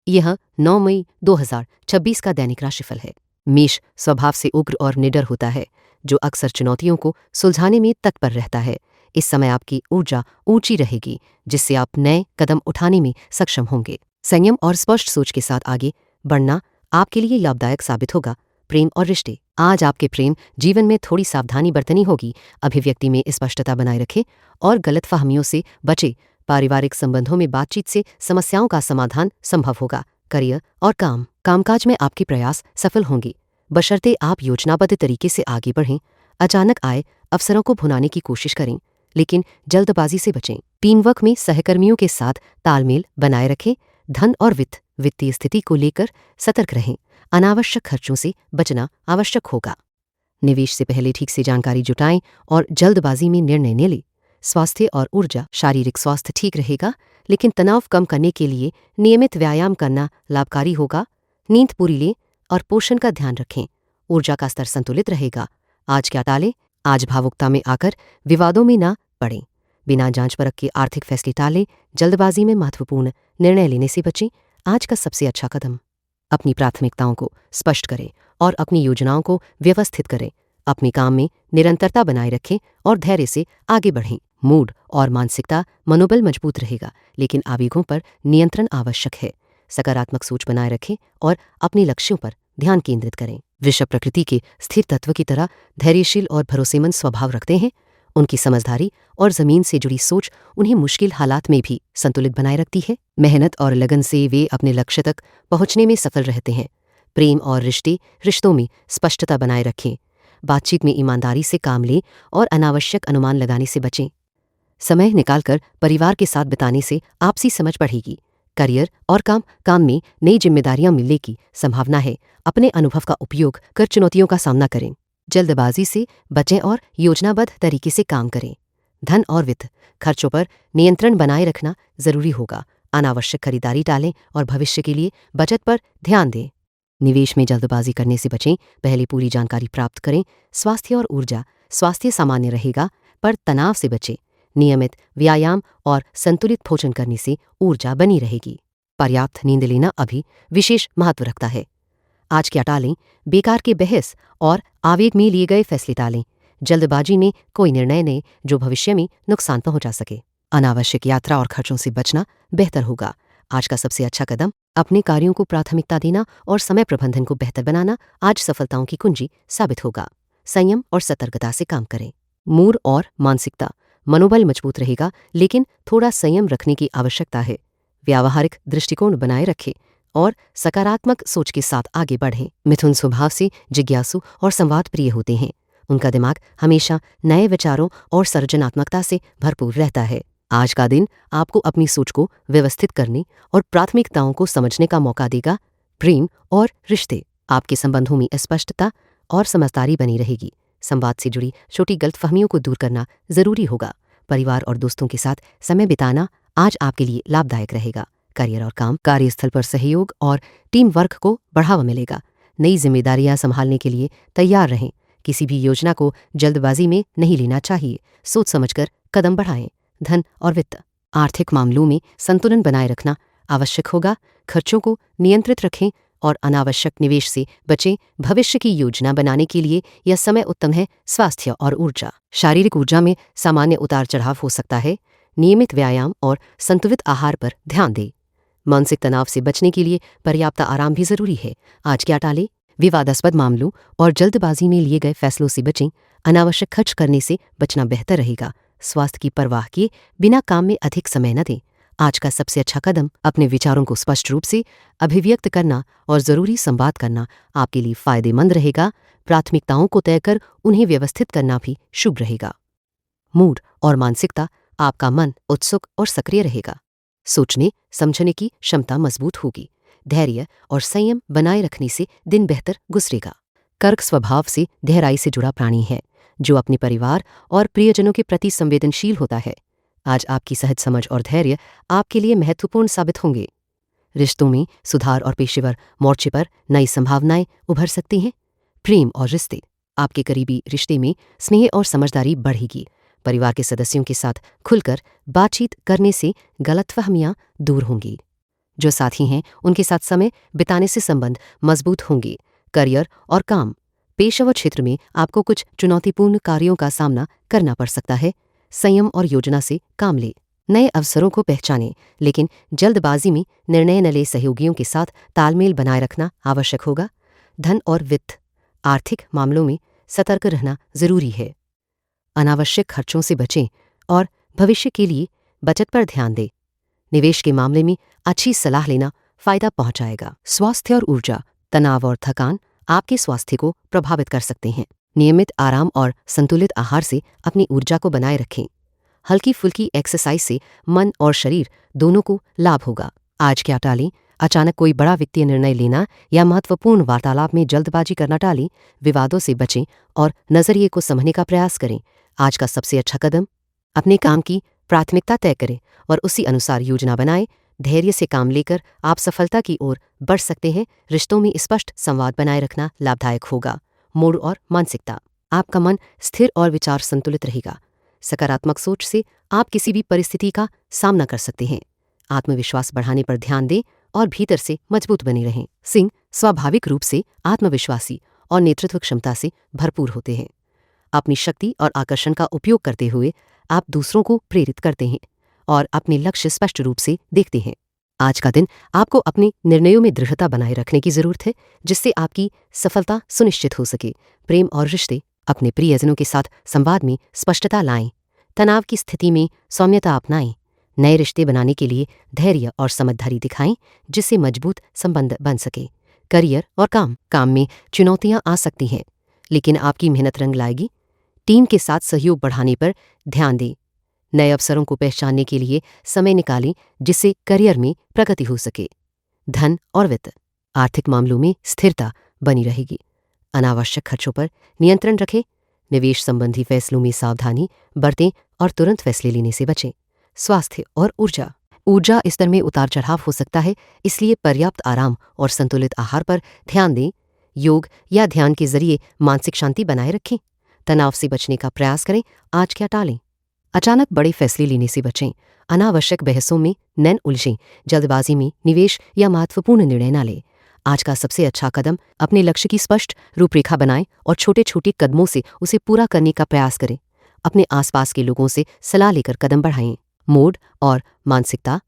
यह 9 मई 2026 का दैनिक राशिफल है। मेष स्वभाव से उग्र और निडर होता है, जो अक्सर चुनौतियों को सुलझाने में तत्पर रहता है। इस समय आपकी ऊर्जा ऊंची रहेगी, जिससे आप नए कदम उठाने में सक्षम होंगे। संयम और स्पष्ट सोच के साथ आगे बढ़ना आपके लिए लाभदायक साबित होगा। प्रेम और रिश्ते, आज आपके प्रेम जीवन में थोड़ी सावधानी बरतनी होगी। अभिव्यक्ति में स्पष्टता बनाए रखें और गलतफहमियों से बचें। पारिवारिक संबंधों में बातचीत से समस्याओं का समाधान संभव होगा। करियर और कामकाज में आपके प्रयास सफल होंगे, बशर्ते आप योजनाबद्ध तरीके से आगे बढ़ें। अचानक आए अवसरों को भुनाने की कोशिश करें, लेकिन जल्दबाजी से बचें। टीम वर्क में सहकर्मियों के साथ तालमेल बनाए रखें। धन और वित्तीय स्थिति को लेकर सतर्क रहें। अनावश्यक खर्चों से बचना आवश्यक होगा। निवेश से पहले ठीक से जानकारी जुटाएं और जल्दबाजी में निर्णय न लें। स्वास्थ्य और ऊर्जा, शारीरिक स्वास्थ्य ठीक रहेगा, लेकिन तनाव कम करने के लिए नियमित व्यायाम करना लाभकारी होगा। नींद पूरी लें और पोषण का ध्यान रखें। ऊर्जा का स्तर संतुलित रहेगा। आज क्या टालें? आज भावुकता में आकर विवादों में ना पड़ें। बिना जांच परख के आर्थिक फैसले टालें। जल्दबाजी में महत्वपूर्ण निर्णय लेने से बचें। आज का सबसे अच्छा कदम, अपनी प्राथमिकताओं को स्पष्ट करें और अपनी योजनाओं को व्यवस्थित करें। अपने काम में निरंतरता बनाए रखें और धैर्य से आगे बढ़ें। मूड और मानसिकता, मनोबल मजबूत रहेगा, लेकिन आवेगों पर नियंत्रण आवश्यक है। सकारात्मक सोच बनाए रखें और अपने लक्ष्यों पर ध्यान केंद्रित करें। वृषभ प्रकृति के स्थिर तत्व की तरह धैर्यशील और भरोसेमंद स्वभाव रखते हैं। उनकी समझदारी और जमीन से जुड़ी सोच उन्हें मुश्किल हालात में भी संतुलित बनाए रखती है। मेहनत और लगन से वे अपने लक्ष्य तक पहुंचने में सफल रहते हैं। प्रेम और रिश्तों में स्पष्टता बनाए रखें। बातचीत में ईमानदारी से काम लें और अनावश्यक अनुमान लगाने से बचें। समय निकालकर परिवार के साथ बिताने से आपसी समझ बढ़ेगी। करियर और काम में नई जिम्मेदारियां मिलने की संभावना है। अपने अनुभव का उपयोग कर चुनौतियों का सामना करें। जल्दबाजी से बचें और योजनाबद्ध तरीके से काम करें। धन और वित्त खर्चों पर नियंत्रण बनाए रखना जरूरी होगा। अनावश्यक खरीदारी टालें और भविष्य के लिए बचत पर ध्यान दें। निवेश में जल्दबाजी करने से बचें। पहले पूरी जानकारी प्राप्त करें। स्वास्थ्य और ऊर्जा, स्वास्थ्य सामान्य रहेगा, पर तनाव से बचें। नियमित व्यायाम और संतुलित भोजन करने से ऊर्जा बनी रहेगी। पर्याप्त नींद लेना अभी विशेष महत्व रखता है। आज क्या टालें? बेकार के बहस और आवेग में लिए गए फैसले टालें। जल्दबाजी में कोई निर्णय लें जो भविष्य में नुकसान पहुंचा सके। अनावश्यक यात्रा और खर्चों से बचना बेहतर होगा। आज का सबसे अच्छा कदम, अपने कार्यों को प्राथमिकता देना और समय प्रबंधन को बेहतर बनाना आज सफलताओं की कुंजी साबित होगा। संयम और सतर्कता से काम करें। मूड और मानसिकता, मनोबल मजबूत रहेगा, लेकिन थोड़ा संयम रखने की आवश्यकता है। व्यावहारिक दृष्टिकोण बनाए रखें और सकारात्मक सोच के साथ आगे बढ़ें। मिथुन स्वभाव से जिज्ञासु और संवाद प्रिय होते हैं। उनका दिमाग हमेशा नए विचारों और सृजनात्मकता से भरपूर रहता है। आज का दिन आपको अपनी सोच को व्यवस्थित करने और प्राथमिकताओं को समझने का मौका देगा। प्रेम और रिश्ते, आपके संबंधों में स्पष्टता और समझदारी बनी रहेगी। संवाद से जुड़ी छोटी गलतफहमियों को दूर करना जरूरी होगा। परिवार और दोस्तों के साथ समय बिताना आज आपके लिए लाभदायक रहेगा। करियर और कार्यस्थल पर सहयोग और टीम वर्क को बढ़ावा मिलेगा। नई जिम्मेदारियां संभालने के लिए तैयार रहें। किसी भी योजना को जल्दबाजी में नहीं लेना चाहिए। सोच समझकर कदम बढ़ाएं। धन और वित्त, आर्थिक मामलों में संतुलन बनाए रखना आवश्यक होगा। खर्चों को नियंत्रित रखें और अनावश्यक निवेश से बचें। भविष्य की योजना बनाने के लिए यह समय उत्तम है। स्वास्थ्य और ऊर्जा, शारीरिक ऊर्जा में सामान्य उतार चढ़ाव हो सकता है। नियमित व्यायाम और संतुलित आहार पर ध्यान दें। मानसिक तनाव से बचने के लिए पर्याप्त आराम भी जरूरी है। आज क्या टालें? विवादास्पद मामलों और जल्दबाजी में लिए गए फैसलों से बचें। अनावश्यक खर्च करने से बचना बेहतर रहेगा। स्वास्थ्य की परवाह किए बिना काम में अधिक समय न दें। आज का सबसे अच्छा कदम, अपने विचारों को स्पष्ट रूप से अभिव्यक्त करना और जरूरी संवाद करना आपके लिए फायदेमंद रहेगा। प्राथमिकताओं को तय कर उन्हें व्यवस्थित करना भी शुभ रहेगा। मूड और मानसिकता, आपका मन उत्सुक और सक्रिय रहेगा। सोचने समझने की क्षमता मजबूत होगी। धैर्य और संयम बनाए रखने से दिन बेहतर गुजरेगा। कर्क स्वभाव से गहराई से जुड़ा प्राणी है, जो अपने परिवार और प्रियजनों के प्रति संवेदनशील होता है। आज आपकी सहज समझ और धैर्य आपके लिए महत्वपूर्ण साबित होंगे। रिश्तों में सुधार और पेशेवर मोर्चे पर नई संभावनाएं उभर सकती हैं। प्रेम और रिश्ते, आपके करीबी रिश्ते में स्नेह और समझदारी बढ़ेगी। परिवार के सदस्यों के साथ खुलकर बातचीत करने से गलतफहमियां दूर होंगी। जो साथी हैं उनके साथ समय बिताने से संबंध मजबूत होंगे। करियर और काम, पेशेवर क्षेत्र में आपको कुछ चुनौतीपूर्ण कार्यों का सामना करना पड़ सकता है। संयम और योजना से काम ले। नए अवसरों को पहचानें, लेकिन जल्दबाजी में निर्णय न ले। सहयोगियों के साथ तालमेल बनाए रखना आवश्यक होगा। धन और वित्त, आर्थिक मामलों में सतर्क रहना जरूरी है। अनावश्यक खर्चों से बचें और भविष्य के लिए बचत पर ध्यान दें। निवेश के मामले में अच्छी सलाह लेना फायदा पहुंचाएगा। स्वास्थ्य और ऊर्जा, तनाव और थकान आपके स्वास्थ्य को प्रभावित कर सकते हैं। नियमित आराम और संतुलित आहार से अपनी ऊर्जा को बनाए रखें। हल्की फुल्की एक्सरसाइज से मन और शरीर दोनों को लाभ होगा। आज क्या टालें? अचानक कोई बड़ा वित्तीय निर्णय लेना या महत्वपूर्ण वार्तालाप में जल्दबाजी करना टालें। विवादों से बचें और नजरिए को समझने का प्रयास करें। आज का सबसे अच्छा कदम, अपने काम की प्राथमिकता तय करें और उसी अनुसार योजना बनाएं। धैर्य से काम लेकर आप सफलता की ओर बढ़ सकते हैं। रिश्तों में स्पष्ट संवाद बनाए रखना लाभदायक होगा। मूड और मानसिकता, आपका मन स्थिर और विचार संतुलित रहेगा। सकारात्मक सोच से आप किसी भी परिस्थिति का सामना कर सकते हैं। आत्मविश्वास बढ़ाने पर ध्यान दें और भीतर से मजबूत बने रहें। सिंह स्वाभाविक रूप से आत्मविश्वासी और नेतृत्व क्षमता से भरपूर होते हैं। अपनी शक्ति और आकर्षण का उपयोग करते हुए आप दूसरों को प्रेरित करते हैं और अपने लक्ष्य स्पष्ट रूप से देखते हैं। आज का दिन आपको अपने निर्णयों में दृढ़ता बनाए रखने की जरूरत है, जिससे आपकी सफलता सुनिश्चित हो सके। प्रेम और रिश्ते, अपने प्रियजनों के साथ संवाद में स्पष्टता लाएं। तनाव की स्थिति में सौम्यता अपनाएं। नए रिश्ते बनाने के लिए धैर्य और समझदारी दिखाएं, जिससे मजबूत संबंध बन सके। करियर और काम में चुनौतियां आ सकती हैं, लेकिन आपकी मेहनत रंग लाएगी। टीम के साथ सहयोग बढ़ाने पर ध्यान दें। नए अवसरों को पहचानने के लिए समय निकालें, जिससे करियर में प्रगति हो सके। धन और वित्त, आर्थिक मामलों में स्थिरता बनी रहेगी। अनावश्यक खर्चों पर नियंत्रण रखें। निवेश संबंधी फैसलों में सावधानी बरतें और तुरंत फैसले लेने से बचें। स्वास्थ्य और ऊर्जा स्तर में उतार चढ़ाव हो सकता है, इसलिए पर्याप्त आराम और संतुलित आहार पर ध्यान दें। योग या ध्यान के जरिए मानसिक शांति बनाए रखें। तनाव से बचने का प्रयास करें। आज क्या टालें? अचानक बड़े फैसले लेने से बचें। अनावश्यक बहसों में न उलझें। जल्दबाजी में निवेश या महत्वपूर्ण निर्णय न लें। आज का सबसे अच्छा कदम, अपने लक्ष्य की स्पष्ट रूपरेखा बनाएं और छोटे छोटे कदमों से उसे पूरा करने का प्रयास करें। अपने आसपास के लोगों से सलाह लेकर कदम बढ़ाएं। मूड और मानसिकता,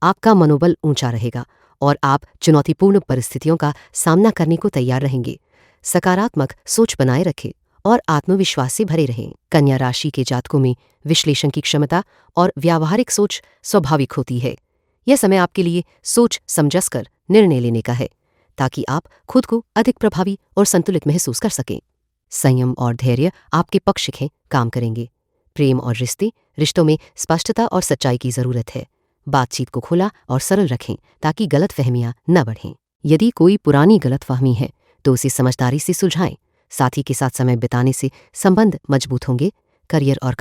आपका मनोबल ऊंचा रहेगा और आप चुनौतीपूर्ण परिस्थितियों का सामना करने को तैयार रहेंगे। सकारात्मक सोच बनाए रखें और आत्मविश्वास से भरे रहें। कन्या राशि के जातकों में विश्लेषण की क्षमता और व्यावहारिक सोच स्वाभाविक होती है। यह समय आपके लिए सोच समझ कर निर्णय लेने का है, ताकि आप खुद को अधिक प्रभावी और संतुलित महसूस कर सकें। संयम और धैर्य आपके पक्ष के काम करेंगे। प्रेम और रिश्तों में स्पष्टता और सच्चाई की जरूरत है। बातचीत को खुला और सरल रखें, ताकि गलतफहमियां न बढ़ें। यदि कोई पुरानी गलतफहमी है तो उसे समझदारी से सुलझाएं। साथी के साथ समय बिताने से संबंध मजबूत होंगे। करियर और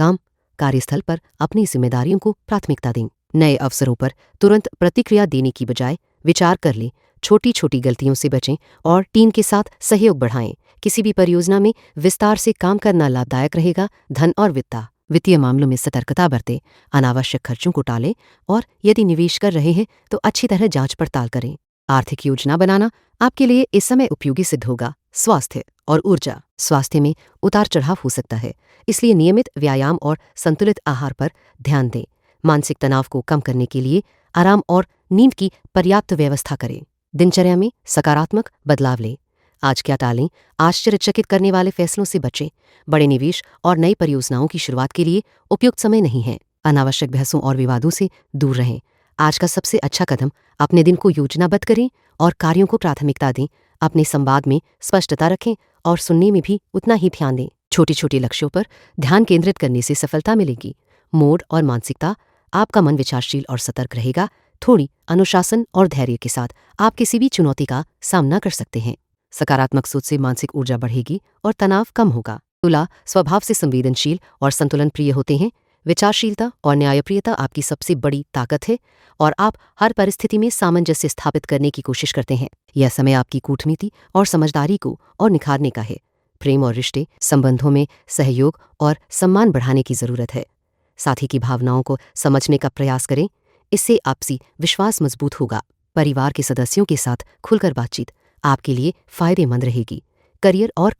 कार्यस्थल पर अपनी जिम्मेदारियों को प्राथमिकता दें। नए अवसरों पर तुरंत प्रतिक्रिया देने की बजाय विचार कर लें। छोटी छोटी गलतियों से बचें और टीम के साथ सहयोग बढ़ाएं। किसी भी परियोजना में विस्तार से काम करना लाभदायक रहेगा। धन और वित्तीय मामलों में सतर्कता बरतें। अनावश्यक खर्चों को टालें और यदि निवेश कर रहे हैं तो अच्छी तरह जांच पड़ताल करें। आर्थिक योजना बनाना आपके लिए इस समय उपयोगी सिद्ध होगा। स्वास्थ्य और ऊर्जा, स्वास्थ्य में उतार चढ़ाव हो सकता है, इसलिए नियमित व्यायाम और संतुलित आहार पर ध्यान दें। मानसिक तनाव को कम करने के लिए आराम और नींद की पर्याप्त व्यवस्था करें। दिनचर्या में सकारात्मक बदलाव लें। आज क्या टालें? आश्चर्यचकित करने वाले फैसलों से बचें। बड़े निवेश और नई परियोजनाओं की शुरुआत के लिए उपयुक्त समय नहीं है। अनावश्यक बहसों और विवादों से दूर रहें। आज का सबसे अच्छा कदम, अपने दिन को योजनाबद्ध करें और कार्यों को प्राथमिकता दें। अपने संवाद में स्पष्टता रखें और सुनने में भी उतना ही ध्यान दें। छोटे छोटे लक्ष्यों पर ध्यान केंद्रित करने से सफलता मिलेगी। मूड और मानसिकता, आपका मन विचारशील और सतर्क रहेगा। थोड़ी अनुशासन और धैर्य के साथ आप किसी भी चुनौती का सामना कर सकते हैं। सकारात्मक सोच से मानसिक ऊर्जा बढ़ेगी और तनाव कम होगा। तुला स्वभाव से संवेदनशील और संतुलन प्रिय होते हैं। विचारशीलता और न्यायप्रियता आपकी सबसे बड़ी ताकत है और आप हर परिस्थिति में सामंजस्य स्थापित करने की कोशिश करते हैं। यह समय आपकी कूटनीति और समझदारी को और निखारने का है। प्रेम और रिश्ते संबंधों में सहयोग और सम्मान बढ़ाने की जरूरत है। साथी की भावनाओं को समझने का प्रयास करें, इससे आपसी विश्वास मजबूत होगा। परिवार के सदस्यों के साथ खुलकर बातचीत आपके लिए फायदेमंद रहेगी। करियर और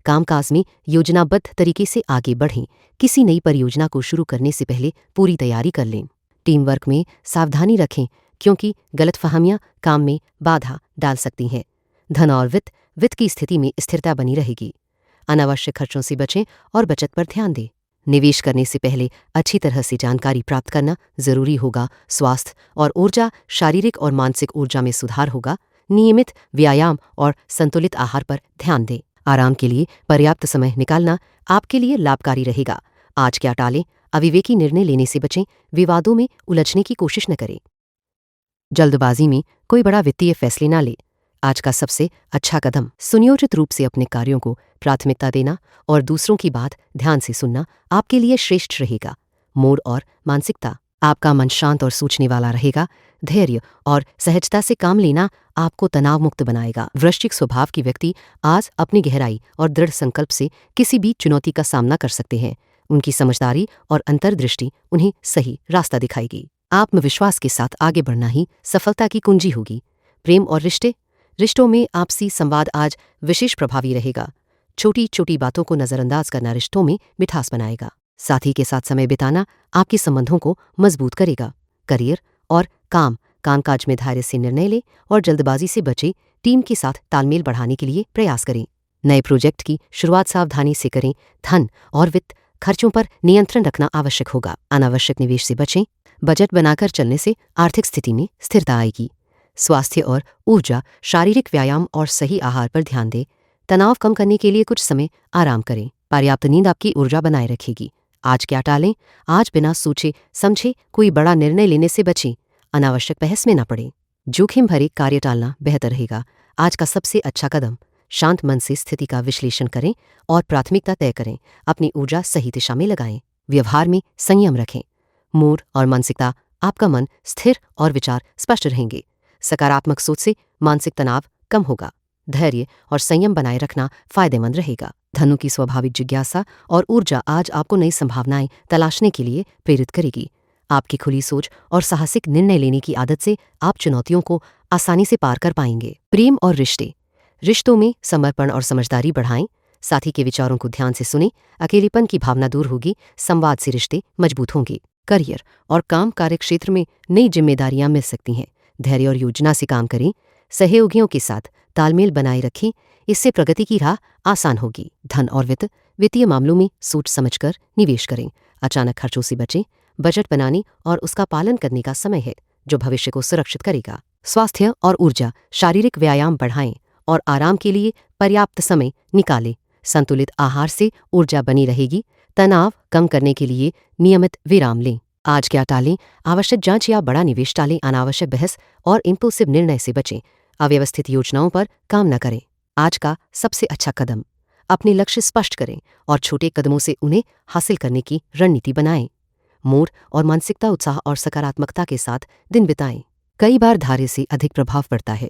कामकाज में योजनाबद्ध तरीके से आगे बढ़ें। किसी नई परियोजना को शुरू करने से पहले पूरी तैयारी कर लें। टीम वर्क में सावधानी रखें क्योंकि गलतफहमियां काम में बाधा डाल सकती हैं। धन और वित्त की स्थिति में स्थिरता बनी रहेगी। अनावश्यक खर्चों से बचें और बचत पर ध्यान दें। निवेश करने से पहले अच्छी तरह से जानकारी प्राप्त करना जरूरी होगा। स्वास्थ्य और ऊर्जा, शारीरिक और मानसिक ऊर्जा में सुधार होगा। नियमित व्यायाम और संतुलित आहार पर ध्यान दें। आराम के लिए पर्याप्त समय निकालना आपके लिए लाभकारी रहेगा। आज क्या टालें, अविवेकी निर्णय लेने से बचें। विवादों में उलझने की कोशिश न करें। जल्दबाजी में कोई बड़ा वित्तीय फैसले ना ले। आज का सबसे अच्छा कदम सुनियोजित रूप से अपने कार्यों को प्राथमिकता देना और दूसरों की बात ध्यान से सुनना आपके लिए श्रेष्ठ रहेगा। मूड और मानसिकता, आपका मन शांत और सोचने वाला रहेगा। धैर्य और सहजता से काम लेना आपको तनाव मुक्त बनाएगा। वृश्चिक स्वभाव की व्यक्ति आज अपनी गहराई और दृढ़ संकल्प से किसी भी चुनौती का सामना कर सकते हैं। उनकी समझदारी और अंतर्दृष्टि उन्हें सही रास्ता दिखाएगी। आत्मविश्वास के साथ आगे बढ़ना ही सफलता की कुंजी होगी। प्रेम और रिश्तों में आपसी संवाद आज विशेष प्रभावी रहेगा। छोटी छोटी बातों को नजरअंदाज करना रिश्तों में मिठास बनाएगा। साथी के साथ समय बिताना आपके संबंधों को मजबूत करेगा। करियर और कामकाज में धैर्य से निर्णय लें और जल्दबाजी से बचें। टीम के साथ तालमेल बढ़ाने के लिए प्रयास करें। नए प्रोजेक्ट की शुरुआत सावधानी से करें। धन और वित्त खर्चों पर नियंत्रण रखना आवश्यक होगा। अनावश्यक निवेश से बचें। बजट बनाकर चलने से आर्थिक स्थिति में स्थिरता आएगी। स्वास्थ्य और ऊर्जा, शारीरिक व्यायाम और सही आहार पर ध्यान दें। तनाव कम करने के लिए कुछ समय आराम करें। पर्याप्त नींद आपकी ऊर्जा बनाए रखेगी। आज क्या टालें, आज बिना सोचे समझे कोई बड़ा निर्णय लेने से बचें। अनावश्यक बहस में न पड़ें। जोखिम भरे कार्य टालना बेहतर रहेगा। आज का सबसे अच्छा कदम शांत मन से स्थिति का विश्लेषण करें और प्राथमिकता तय करें। अपनी ऊर्जा सही दिशा में लगाएं। व्यवहार में संयम रखें। मूड और मानसिकता, आपका मन स्थिर और विचार स्पष्ट रहेंगे। सकारात्मक सोच से मानसिक तनाव कम होगा। धैर्य और संयम बनाए रखना फायदेमंद रहेगा। धनु की स्वाभाविक जिज्ञासा और ऊर्जा आज आपको नई संभावनाएं तलाशने के लिए प्रेरित करेगी। आपकी खुली सोच और साहसिक निर्णय लेने की आदत से आप चुनौतियों को आसानी से पार कर पाएंगे। प्रेम और रिश्तों में समर्पण और समझदारी बढ़ाएं। साथी के विचारों को ध्यान से सुनें। अकेलेपन की भावना दूर होगी। संवाद से रिश्ते मजबूत होंगे। करियर और कार्य क्षेत्र में नई जिम्मेदारियां मिल सकती हैं। धैर्य और योजना से काम करें। सहयोगियों के साथ तालमेल बनाए रखें। इससे प्रगति की राह आसान होगी। धन और वित्तीय मामलों में सोच समझकर निवेश करें। अचानक खर्चों से बचें। बजट बनाने और उसका पालन करने का समय है जो भविष्य को सुरक्षित करेगा। स्वास्थ्य और ऊर्जा, शारीरिक व्यायाम बढ़ाएं और आराम के लिए पर्याप्त समय निकालें। संतुलित आहार से ऊर्जा बनी रहेगी। तनाव कम करने के लिए नियमित विराम लें। आज क्या टालें, आवश्यक जांच या बड़ा निवेश टालें। अनावश्यक बहस और इम्पल्सिव निर्णय से बचें। अव्यवस्थित योजनाओं पर काम न करें। आज का सबसे अच्छा कदम अपने लक्ष्य स्पष्ट करें और छोटे कदमों से उन्हें हासिल करने की रणनीति बनाएं। मूड और मानसिकता, उत्साह और सकारात्मकता के साथ दिन बिताएं। कई बार धैर्य से अधिक प्रभाव पड़ता है।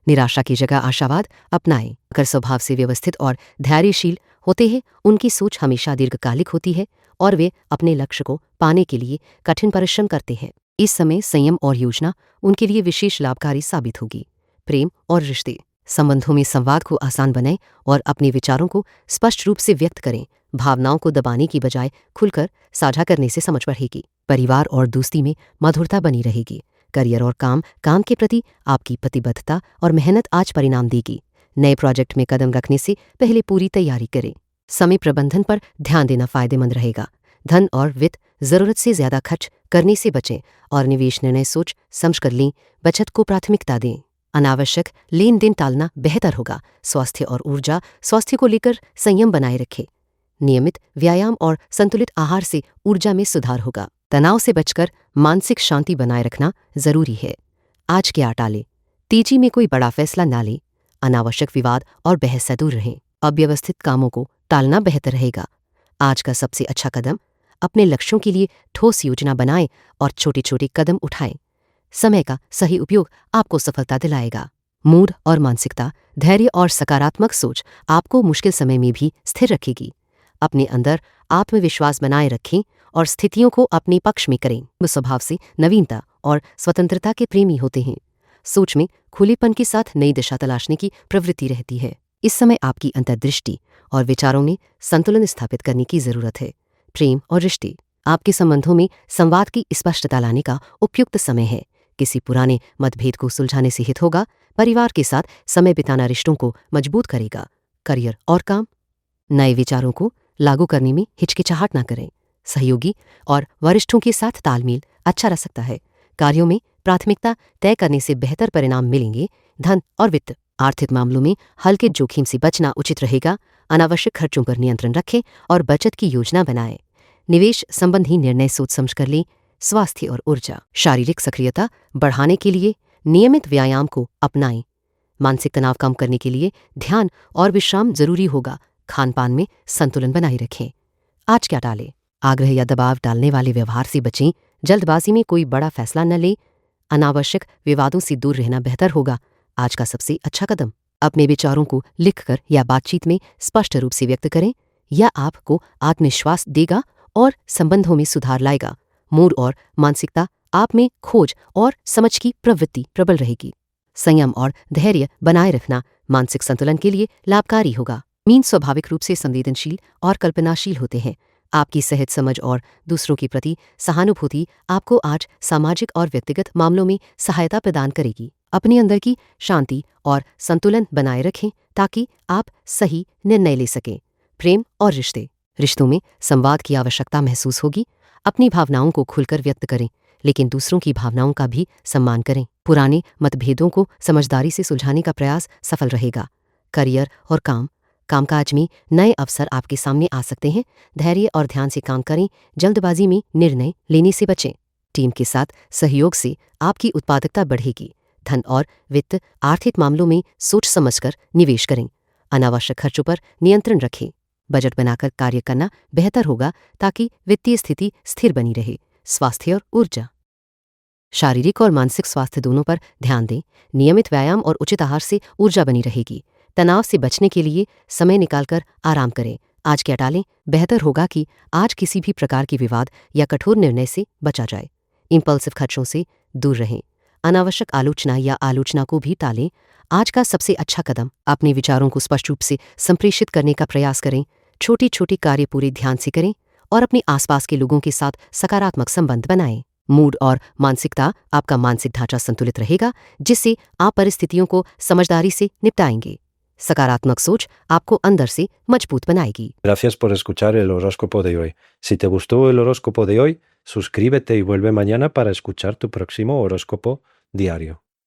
निराशा की जगह आशावाद अपनाएं। अगर स्वभाव से व्यवस्थित और धैर्यशील होते हैं, उनकी सोच हमेशा दीर्घकालिक होती है और वे अपने लक्ष्य को पाने के लिए कठिन परिश्रम करते हैं। इस समय संयम और योजना उनके लिए विशेष लाभकारी साबित होगी। प्रेम और रिश्ते, संबंधों में संवाद को आसान बनाएं और अपने विचारों को स्पष्ट रूप से व्यक्त करें। भावनाओं को दबाने की बजाय खुलकर साझा करने से समझ बढ़ेगी। परिवार और दोस्ती में मधुरता बनी रहेगी। करियर और काम के प्रति आपकी प्रतिबद्धता और मेहनत आज परिणाम देगी। नए प्रोजेक्ट में कदम रखने से पहले पूरी तैयारी करें। समय प्रबंधन पर ध्यान देना फायदेमंद रहेगा। धन और वित्त जरूरत से ज्यादा खर्च करने से बचें और निवेश निर्णय सोच समझ कर लें। बचत को प्राथमिकता दें। अनावश्यक लेन देन टालना बेहतर होगा। स्वास्थ्य और ऊर्जा, स्वास्थ्य को लेकर संयम बनाए रखें। नियमित व्यायाम और संतुलित आहार से ऊर्जा में सुधार होगा। तनाव से बचकर मानसिक शांति बनाए रखना जरूरी है। आज क्या टालें, तेजी में कोई बड़ा फैसला ना लें। अनावश्यक विवाद और बहस से दूर रहें। अव्यवस्थित कामों को टालना बेहतर रहेगा। आज का सबसे अच्छा कदम अपने लक्ष्यों के लिए ठोस योजना बनाएं और छोटे छोटे कदम उठाएं। समय का सही उपयोग आपको सफलता दिलाएगा। मूड और मानसिकता, धैर्य और सकारात्मक सोच आपको मुश्किल समय में भी स्थिर रखेगी। अपने अंदर आत्मविश्वास बनाए रखें और स्थितियों को अपने पक्ष में करें। स्वभाव से नवीनता और स्वतंत्रता के प्रेमी होते हैं। सोच में खुलेपन के साथ नई दिशा तलाशने की प्रवृत्ति रहती है। इस समय आपकी अंतर्दृष्टि और विचारों में संतुलन स्थापित करने की जरूरत है। प्रेम और रिश्ते, आपके संबंधों में संवाद की स्पष्टता लाने का उपयुक्त समय है। किसी पुराने मतभेद को सुलझाने से हित होगा। परिवार के साथ समय बिताना रिश्तों को मजबूत करेगा। करियर और काम, नए विचारों को लागू करने में हिचकिचाहट न करें। सहयोगी और वरिष्ठों के साथ तालमेल अच्छा रह सकता है। कार्यों में प्राथमिकता तय करने से बेहतर परिणाम मिलेंगे। धन और वित्त, आर्थिक मामलों में हल्के जोखिम से बचना उचित रहेगा। अनावश्यक खर्चों पर नियंत्रण रखें और बचत की योजना बनाएं। निवेश संबंधी निर्णय सोच समझ कर लें। स्वास्थ्य और ऊर्जा, शारीरिक सक्रियता बढ़ाने के लिए नियमित व्यायाम को अपनाएं। मानसिक तनाव कम करने के लिए ध्यान और विश्राम जरूरी होगा। खान पान में संतुलन बनाए रखें। आज क्या टालें? आग्रह या दबाव डालने वाले व्यवहार से बचें। जल्दबाजी में कोई बड़ा फैसला न लें। अनावश्यक विवादों से दूर रहना बेहतर होगा। आज का सबसे अच्छा कदम, अपने विचारों को लिखकर या बातचीत में स्पष्ट रूप से व्यक्त करें। यह आपको आत्मविश्वास देगा और संबंधों में सुधार लाएगा। मूड और मानसिकता, आप में खोज और समझ की प्रवृत्ति प्रबल रहेगी। संयम और धैर्य बनाए रखना मानसिक संतुलन के लिए लाभकारी होगा। मीन स्वाभाविक रूप से संवेदनशील और कल्पनाशील होते हैं। आपकी सहज समझ और दूसरों के प्रति सहानुभूति आपको आज सामाजिक और व्यक्तिगत मामलों में सहायता प्रदान करेगी। अपने अंदर की शांति और संतुलन बनाए रखें ताकि आप सही निर्णय ले सकें। प्रेम और रिश्ते, रिश्तों में संवाद की आवश्यकता महसूस होगी। अपनी भावनाओं को खुलकर व्यक्त करें, लेकिन दूसरों की भावनाओं का भी सम्मान करें। पुराने मतभेदों को समझदारी से सुलझाने का प्रयास सफल रहेगा। करियर और काम, कामकाज में नए अवसर आपके सामने आ सकते हैं। धैर्य और ध्यान से काम करें। जल्दबाजी में निर्णय लेने से बचें। टीम के साथ सहयोग से आपकी उत्पादकता बढ़ेगी। धन और वित्त, आर्थिक मामलों में सोच समझकर निवेश करें। अनावश्यक खर्चों पर नियंत्रण रखें। बजट बनाकर कार्य करना बेहतर होगा ताकि वित्तीय स्थिति स्थिर बनी रहे। स्वास्थ्य और ऊर्जा, शारीरिक और मानसिक स्वास्थ्य दोनों पर ध्यान दें। नियमित व्यायाम और उचित आहार से ऊर्जा बनी रहेगी। तनाव से बचने के लिए समय निकालकर आराम करें। आज क्या टालें? बेहतर होगा कि आज किसी भी प्रकार की विवाद या कठोर निर्णय से बचा जाए। इंपल्सिव खर्चों से दूर रहें। अनावश्यक आलोचना या आलोचना को भी टालें। आज का सबसे अच्छा कदम, अपने विचारों को स्पष्ट रूप से संप्रेषित करने का प्रयास करें। छोटी छोटी कार्य पूरे ध्यान से करें और अपने आसपास के लोगों के साथ सकारात्मक संबंध बनाएं। मूड और मानसिकता, आपका मानसिक ढांचा संतुलित रहेगा, जिससे आप परिस्थितियों को समझदारी से निपटाएंगे। सकारात्मक सोच आपको अंदर से मजबूत बनाएगी। Gracias por escuchar el horóscopo de hoy. Si te gustó el horóscopo de hoy, suscríbete y vuelve mañana para escuchar tu próximo horóscopo diario.